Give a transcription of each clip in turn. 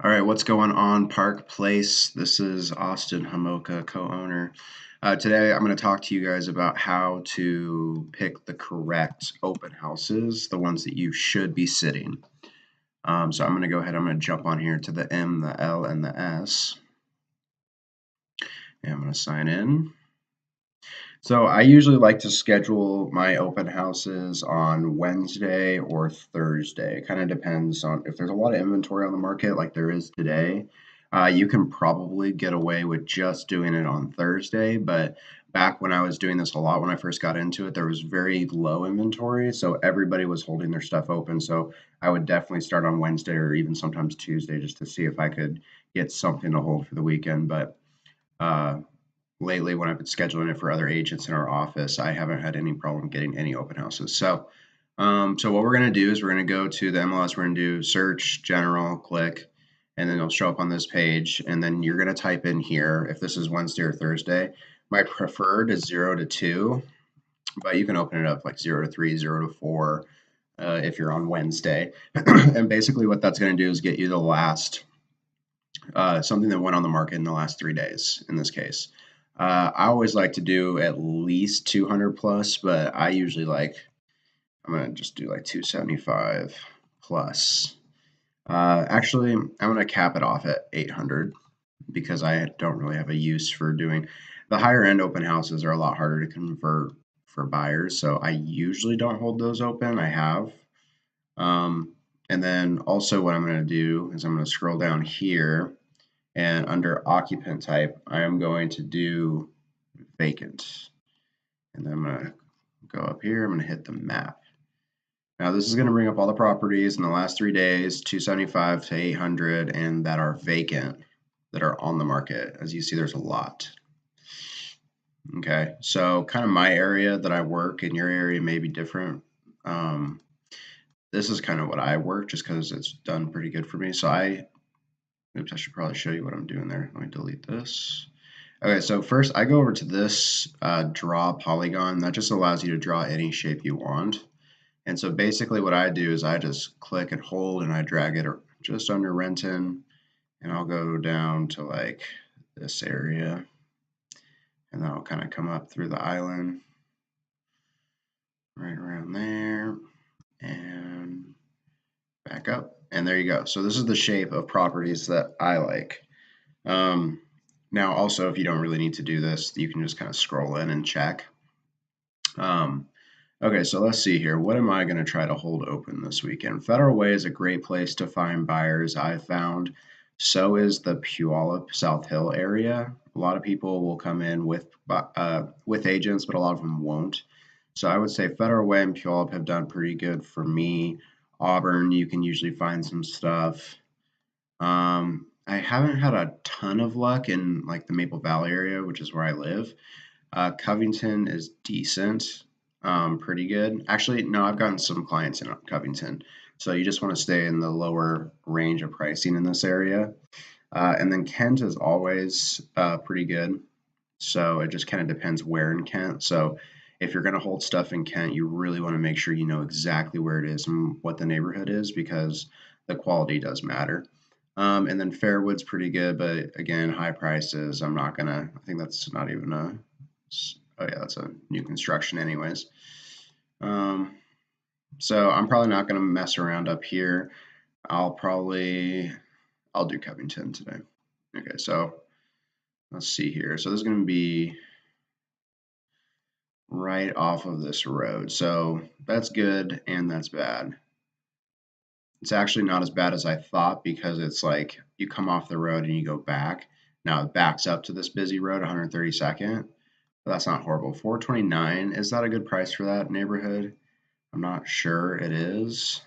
All right, what's going on, Park Place? This is Austin Hamoka, co-owner. Today, I'm going to talk to you guys about how to pick the correct open houses, the ones that you should be sitting. So I'm going to go ahead, I'm going to jump on here to the M, the L, and the S. And I'm going to sign in. So I usually like to schedule my open houses on Wednesday or Thursday. It kind of depends on if there's a lot of inventory on the market like there is today. You can probably get away with just doing it on Thursday, but back when I was doing this a lot when I first got into it, there was very low inventory, so everybody was holding their stuff open. So I would definitely start on Wednesday or even sometimes Tuesday just to see if I could get something to hold for the weekend. But uh, lately when I've been scheduling it for other agents in our office, I haven't had any problem getting any open houses. So what we're going to do is we're going to go to the MLS. We're going to do search, general, click, and then it'll show up on this page. And then you're going to type in here, if this is Wednesday or Thursday. My preferred is 0 to 2, but you can open it up like 0 to 3, 0 to 4 if you're on Wednesday. And basically what that's going to do is get you the last, something that went on the market in the last 3 days in this case. I always like to do at least 200 plus, but I usually I'm going to just do like 275 plus. Actually, I'm going to cap it off at 800 because I don't really have a use for doing the higher end open houses are a lot harder to convert for buyers. So I usually don't hold those open. I have. And then also what I'm going to do is I'm going to scroll down here and under occupant type, I am going to do vacant. And then I'm going to go up here, I'm going to hit the map. Now this is going to bring up all the properties in the last 3 days, 275 to 800, and that are vacant, that are on the market. As you see, there's a lot. Okay, so kind of my area that I work in your area may be different. This is kind of what I work just because it's done pretty good for me. So oops, I should probably show you what I'm doing there. Let me delete this. Okay, so first I go over to this draw polygon. That just allows you to draw any shape you want. And so basically what I do is I just click and hold and I drag it just under Renton, and I'll go down to like this area, and then I'll kind of come up through the island right around there and back up, and there you go. So this is the shape of properties that I like. Now also, if you don't really need to do this, you can just kind of scroll in and check. Okay, so let's see here. What am I going to try to hold open this weekend? Federal Way is a great place to find buyers, I've found. So is the Puyallup South Hill area. A lot of people will come in with agents, but a lot of them won't. So I would say Federal Way and Puyallup have done pretty good for me. Auburn, you can usually find some stuff. I haven't had a ton of luck in like the Maple Valley area, which is where I live. Covington is decent, pretty good. Actually, no, I've gotten some clients in Covington. So you just want to stay in the lower range of pricing in this area. And then Kent is always pretty good. So it just kind of depends where in Kent. So if you're going to hold stuff in Kent, you really want to make sure you know exactly where it is and what the neighborhood is because the quality does matter. And then Fairwood's pretty good, but again, high prices. I think that's not even oh yeah, that's a new construction anyways. So I'm probably not going to mess around up here. I'll do Covington today. Okay, so let's see here. So this is going to be right off of this road. So that's good and that's bad. It's actually not as bad as I thought because it's like you come off the road and you go back. Now it backs up to this busy road, 132nd. But that's not horrible. 429, is that a good price for that neighborhood? I'm not sure it is,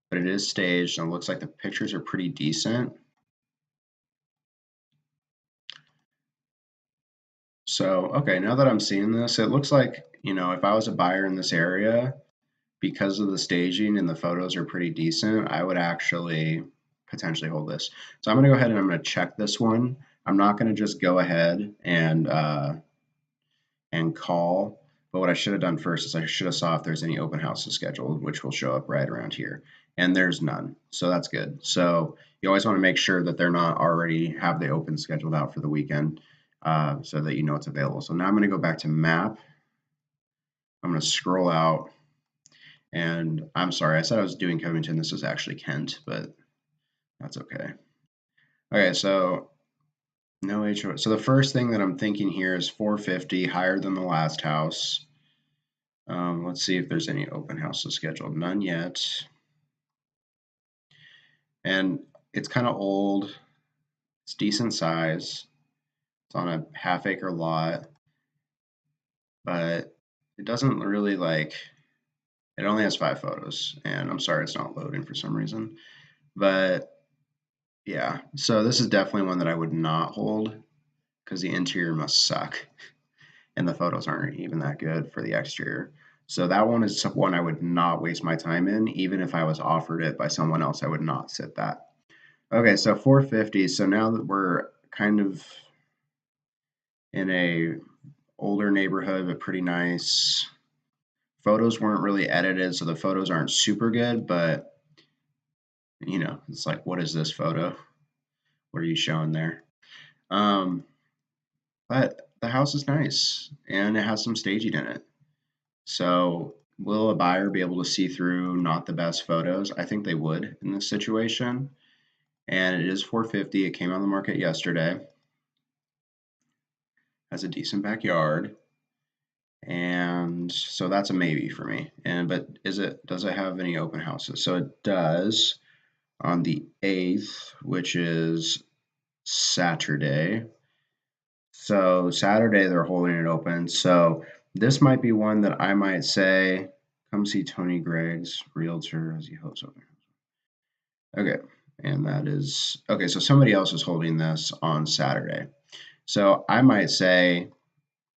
but it is staged and it looks like the pictures are pretty decent. So, okay, now that I'm seeing this, it looks like, if I was a buyer in this area, because of the staging and the photos are pretty decent, I would actually potentially hold this. So I'm going to go ahead and I'm going to check this one. I'm not going to just go ahead and call. But what I should have done first is I should have saw if there's any open houses scheduled, which will show up right around here. and there's none. So that's good. So you always want to make sure that they're not already have the open scheduled out for the weekend, so that you know it's available. So now I'm going to go back to map. I'm going to scroll out, and I'm sorry, I said I was doing Covington. This is actually Kent, but that's okay. Okay, so no HOA. So the first thing that I'm thinking here is 450, higher than the last house. Let's see if there's any open houses scheduled. None yet. And it's kind of old. It's decent size. It's on a half-acre lot, but it doesn't really like. It only has 5 photos, and I'm sorry it's not loading for some reason. But yeah, so this is definitely one that I would not hold because the interior must suck, and the photos aren't even that good for the exterior. So that one is one I would not waste my time in, even if I was offered it by someone else. I would not sit that. Okay, so 450. So now that we're kind of in a older neighborhood, but pretty nice. Photos weren't really edited, so the photos aren't super good, but you know, it's like, what is this photo? What are you showing there? Um, but the house is nice and it has some staging in it. So will a buyer be able to see through not the best photos? I think they would in this situation. And it is 450. It came on the market yesterday. Has a decent backyard. And so that's a maybe for me. And but does it have any open houses? So it does on the 8th, which is Saturday. So Saturday they're holding it open. So this might be one that I might say, come see Tony Gregg's realtor as he hopes open. Okay, and that is okay. So somebody else is holding this on Saturday. So I might say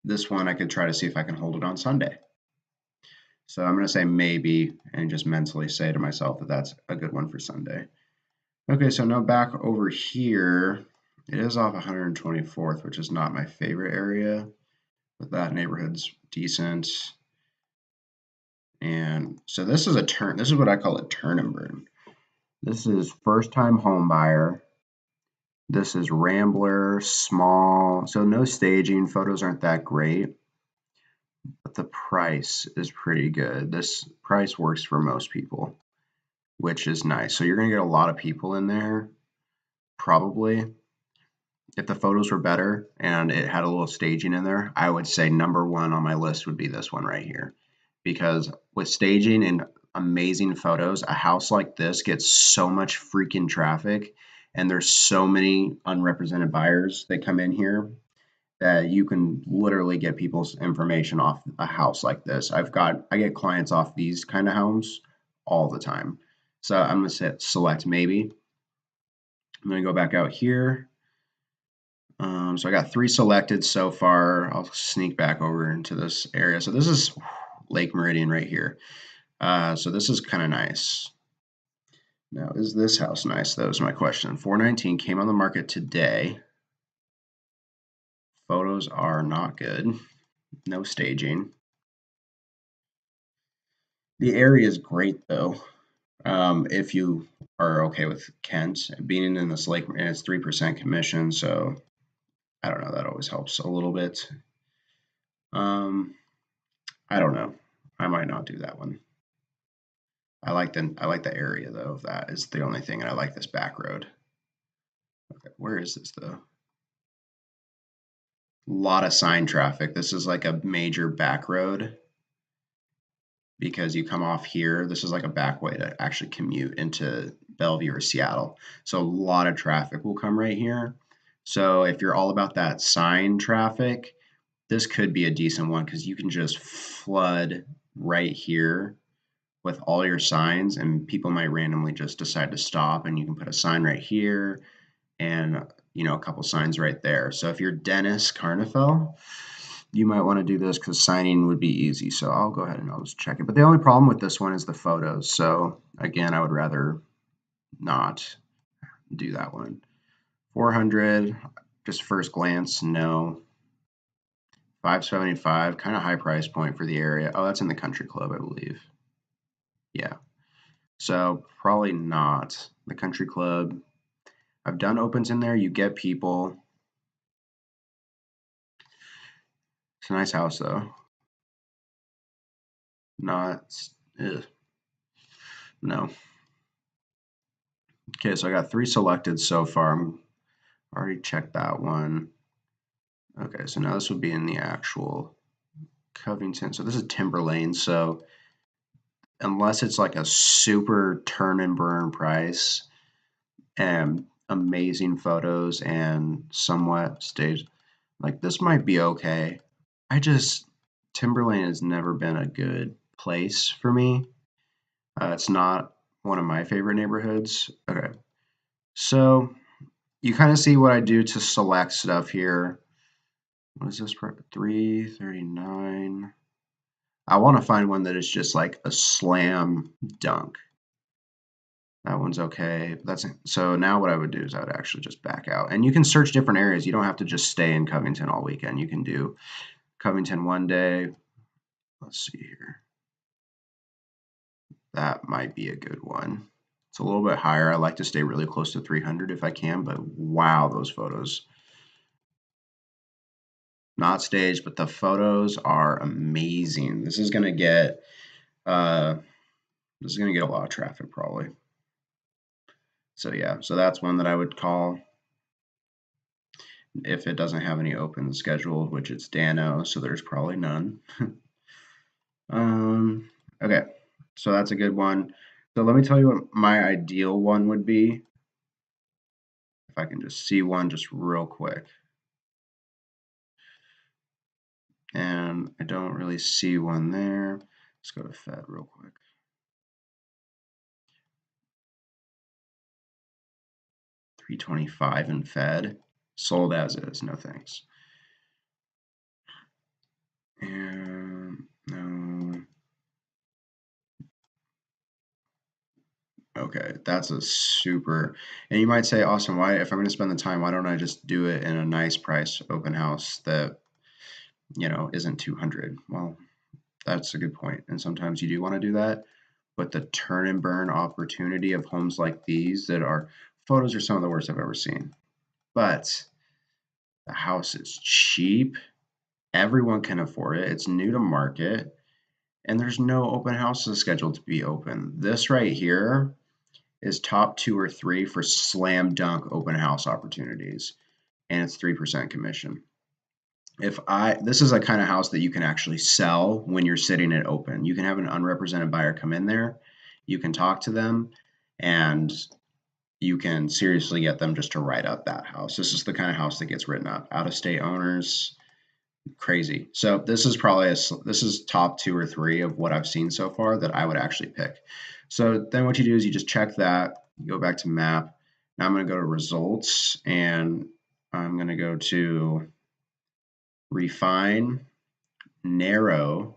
this one I could try to see if I can hold it on Sunday. So I'm going to say maybe and just mentally say to myself that that's a good one for Sunday. Okay, so now back over here, it is off 124th, which is not my favorite area, but that neighborhood's decent. And so this is this is what I call a turn and burn. This is first time home buyer. This is Rambler, small, so no staging, photos aren't that great, but the price is pretty good. This price works for most people, which is nice. So you're gonna get a lot of people in there, probably. If the photos were better and it had a little staging in there, I would say number 1 on my list would be this one right here. Because with staging and amazing photos, a house like this gets so much freaking traffic, and there's so many unrepresented buyers that come in here that you can literally get people's information off a house like this. I get clients off these kind of homes all the time. So I'm gonna select maybe. I'm gonna go back out here. So I got 3 selected so far. I'll sneak back over into this area. So this is Lake Meridian right here. So this is kind of nice. Now, is this house nice? That was my question. 419 came on the market today. Photos are not good. No staging. The area is great though. If you are okay with Kent being in this lake, and it's 3% commission, so I don't know. That always helps a little bit. I don't know. I might not do that one. I like the area though. Of that is the only thing, and I like this back road. Okay, where is this though? A lot of sign traffic. This is like a major back road because you come off here. This is like a back way to actually commute into Bellevue or Seattle. So a lot of traffic will come right here. So if you're all about that sign traffic, this could be a decent one because you can just flood right here with all your signs, and people might randomly just decide to stop, and you can put a sign right here and a couple signs right there. So if you're Dennis Carnifel, you might want to do this because signing would be easy. So I'll go ahead and I'll just check it. But the only problem with this one is the photos. So again, I would rather not do that one. 400, just first glance, no. 575, kind of high price point for the area. Oh, that's in the country club, I believe. Yeah. So probably not. The country club. I've done opens in there. You get people. It's a nice house though. Not. Ugh, no. Okay, so I got 3 selected so far. I'm already checked that one. Okay, so now this would be in the actual Covington. So this is Timberlane. So unless it's like a super turn and burn price and amazing photos and somewhat staged, like this might be okay. Timberlane has never been a good place for me. It's not one of my favorite neighborhoods. Okay, so you kind of see what I do to select stuff here. What is this? 339. I want to find one that is just like a slam dunk. That one's okay. So now what I would do is I would actually just back out. And you can search different areas. You don't have to just stay in Covington all weekend. You can do Covington one day. Let's see here. That might be a good one. It's a little bit higher. I like to stay really close to 300 if I can, but wow, those photos. Not staged, but the photos are amazing. This is gonna get a lot of traffic probably. So yeah, so that's one that I would call if it doesn't have any open scheduled, which it's Dano, so there's probably none. Okay, so that's a good one. So let me tell you what my ideal one would be. If I can just see one just real quick. And I don't really see one there. Let's go to Fed real quick. $325 in Fed. Sold as is, no thanks. And no. Okay, that's a super. And you might say, Austin, why, if I'm going to spend the time, why don't I just do it in a nice price open house that, isn't 200? Well, that's a good point. And sometimes you do want to do that. But the turn and burn opportunity of homes like these photos are some of the worst I've ever seen. But the house is cheap. Everyone can afford it. It's new to market. And there's no open houses scheduled to be open. This right here is top 2 or 3 for slam dunk open house opportunities. And it's 3% commission. This is a kind of house that you can actually sell when you're sitting it open. You can have an unrepresented buyer come in there. You can talk to them and you can seriously get them just to write up that house. This is the kind of house that gets written up. Out of state owners, crazy. So this is top 2 or 3 of what I've seen so far that I would actually pick. So then what you do is you just check that, you go back to map. Now I'm going to go to results and I'm going to go to refine, narrow,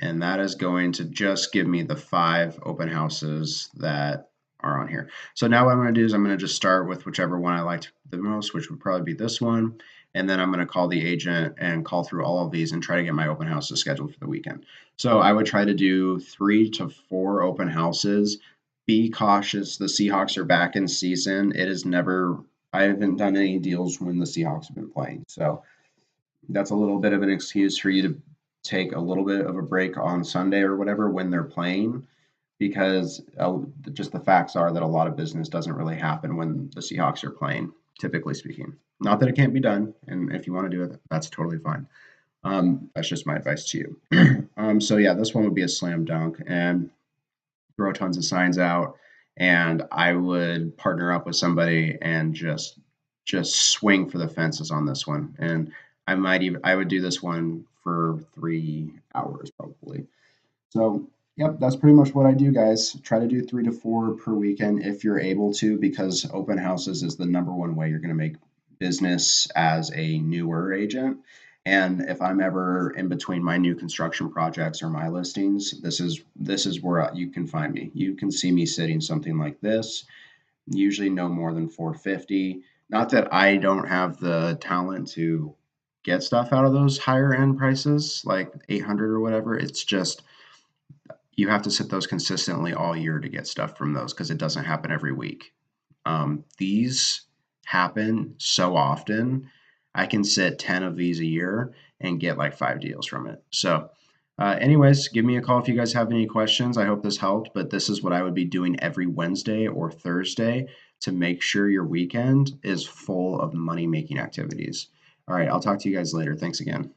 and that is going to just give me the 5 open houses that are on here. So now what I'm going to do is I'm going to just start with whichever one I liked the most, which would probably be this one. And then I'm going to call the agent and call through all of these and try to get my open houses scheduled for the weekend. So I would try to do 3 to 4 open houses. Be cautious. The Seahawks are back in season. I haven't done any deals when the Seahawks have been playing. So that's a little bit of an excuse for you to take a little bit of a break on Sunday or whatever when they're playing, because just the facts are that a lot of business doesn't really happen when the Seahawks are playing, typically speaking. Not that it can't be done, and if you want to do it, that's totally fine. That's just my advice to you. So yeah, this one would be a slam dunk, and throw tons of signs out, and I would partner up with somebody and just swing for the fences on this one. And I would do this one for 3 hours probably. So, yep, that's pretty much what I do, guys. Try to do 3 to 4 per weekend if you're able to, because open houses is the number one way you're going to make business as a newer agent. And if I'm ever in between my new construction projects or my listings, this is where you can find me. You can see me sitting something like this, usually no more than 450. Not that I don't have the talent to get stuff out of those higher end prices, like 800 or whatever. It's just you have to sit those consistently all year to get stuff from those because it doesn't happen every week. These happen so often. I can sit 10 of these a year and get like 5 deals from it. So, anyways, give me a call if you guys have any questions. I hope this helped, but this is what I would be doing every Wednesday or Thursday to make sure your weekend is full of money making activities. All right, I'll talk to you guys later. Thanks again.